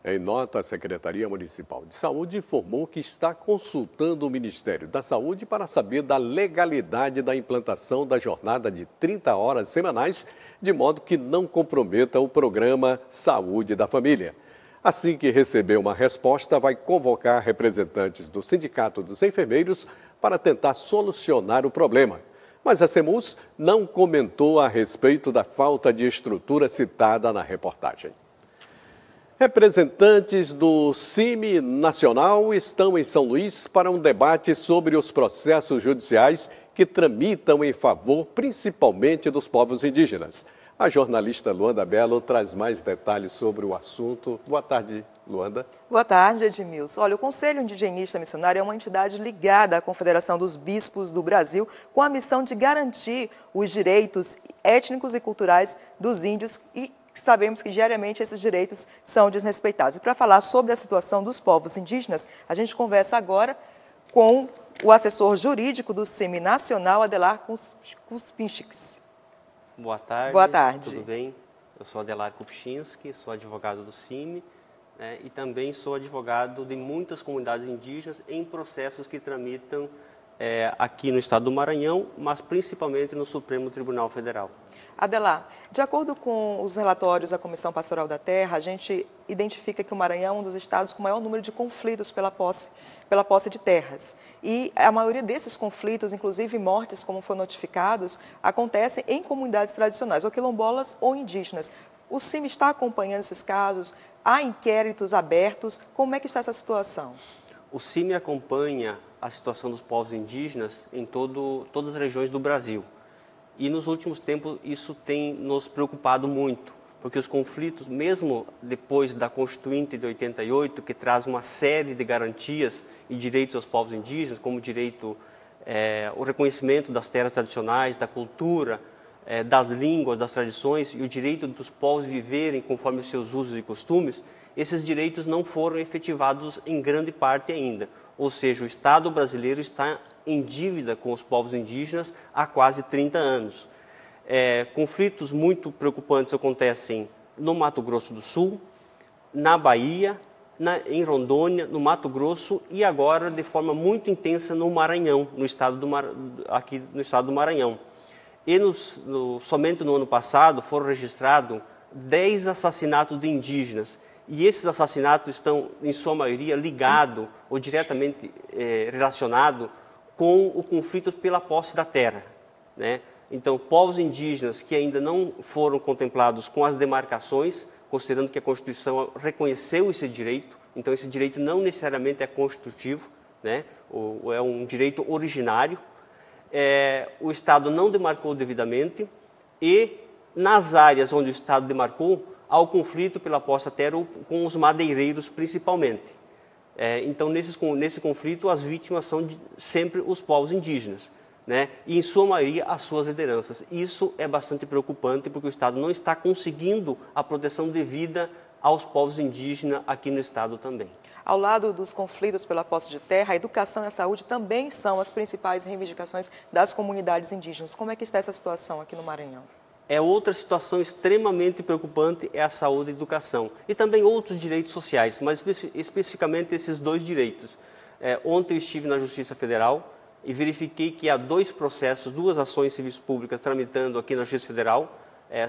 Em nota, a Secretaria Municipal de Saúde informou que está consultando o Ministério da Saúde para saber da legalidade da implantação da jornada de 30 horas semanais, de modo que não comprometa o programa Saúde da Família. Assim que receber uma resposta, vai convocar representantes do Sindicato dos Enfermeiros para tentar solucionar o problema. Mas a SEMUS não comentou a respeito da falta de estrutura citada na reportagem. Representantes do CIMI Nacional estão em São Luís para um debate sobre os processos judiciais que tramitam em favor principalmente dos povos indígenas. A jornalista Luanda Bello traz mais detalhes sobre o assunto. Boa tarde, Luanda. Boa tarde, Edmilson. Olha, o Conselho Indigenista Missionário é uma entidade ligada à Confederação dos Bispos do Brasil com a missão de garantir os direitos étnicos e culturais dos índios e sabemos que diariamente esses direitos são desrespeitados. E para falar sobre a situação dos povos indígenas, a gente conversa agora com o assessor jurídico do CIMI Nacional, Adelar Kupczynski. Boa tarde. Boa tarde. Tudo bem? Eu sou Adelar Kupczynski, sou advogado do CIMI, né, e também sou advogado de muitas comunidades indígenas em processos que tramitam aqui no estado do Maranhão, mas principalmente no Supremo Tribunal Federal. Adelar, de acordo com os relatórios da Comissão Pastoral da Terra, a gente identifica que o Maranhão é um dos estados com maior número de conflitos pela posse de terras. E a maioria desses conflitos, inclusive mortes, como foram notificados, acontecem em comunidades tradicionais, ou quilombolas ou indígenas. O CIMI está acompanhando esses casos? Há inquéritos abertos? Como é que está essa situação? O CIMI acompanha a situação dos povos indígenas em todas as regiões do Brasil. E nos últimos tempos isso tem nos preocupado muito, porque os conflitos, mesmo depois da Constituinte de 88, que traz uma série de garantias e direitos aos povos indígenas, como o direito, o reconhecimento das terras tradicionais, da cultura, das línguas, das tradições e o direito dos povos viverem conforme seus usos e costumes, esses direitos não foram efetivados em grande parte ainda. Ou seja, o Estado brasileiro está em dívida com os povos indígenas há quase 30 anos. Conflitos muito preocupantes acontecem no Mato Grosso do Sul, na Bahia, em Rondônia, no Mato Grosso e agora de forma muito intensa no Maranhão, aqui no estado do Maranhão. E somente no ano passado foram registrados 10 assassinatos de indígenas. E esses assassinatos estão, em sua maioria, ligados ou diretamente relacionados com o conflito pela posse da terra, né? Então, povos indígenas que ainda não foram contemplados com as demarcações, considerando que a Constituição reconheceu esse direito, então esse direito não necessariamente é constitutivo, né? Ou é um direito originário, o Estado não demarcou devidamente e nas áreas onde o Estado demarcou, há o conflito pela posse da terra com os madeireiros principalmente. Então, nesse conflito, as vítimas são sempre os povos indígenas, né? E, em sua maioria, as suas lideranças. Isso é bastante preocupante, porque o Estado não está conseguindo a proteção devida aos povos indígenas aqui no Estado também. Ao lado dos conflitos pela posse de terra, a educação e a saúde também são as principais reivindicações das comunidades indígenas. Como é que está essa situação aqui no Maranhão? Outra situação extremamente preocupante é a saúde e a educação. E também outros direitos sociais, mas especificamente esses dois direitos. Ontem eu estive na Justiça Federal e verifiquei que há duas ações civis públicas tramitando aqui na Justiça Federal.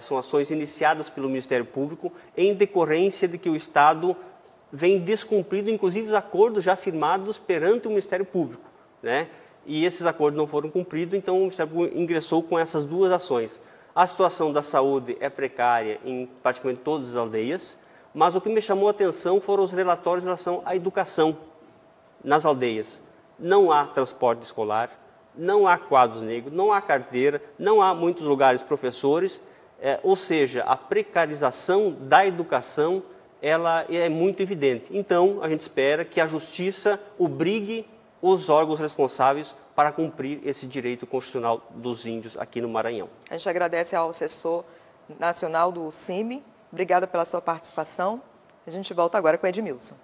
São ações iniciadas pelo Ministério Público em decorrência de que o Estado vem descumprindo, inclusive, os acordos já firmados perante o Ministério Público, né? E esses acordos não foram cumpridos, então o Ministério Público ingressou com essas duas ações. A situação da saúde é precária em praticamente todas as aldeias, mas o que me chamou a atenção foram os relatórios em relação à educação nas aldeias. Não há transporte escolar, não há quadros negros, não há carteira, não há muitos lugares professores, ou seja, a precarização da educação ela é muito evidente. Então, a gente espera que a Justiça obrigue os órgãos responsáveis para cumprir esse direito constitucional dos índios aqui no Maranhão. A gente agradece ao assessor nacional do CIMI. Obrigada pela sua participação. A gente volta agora com o Edmilson.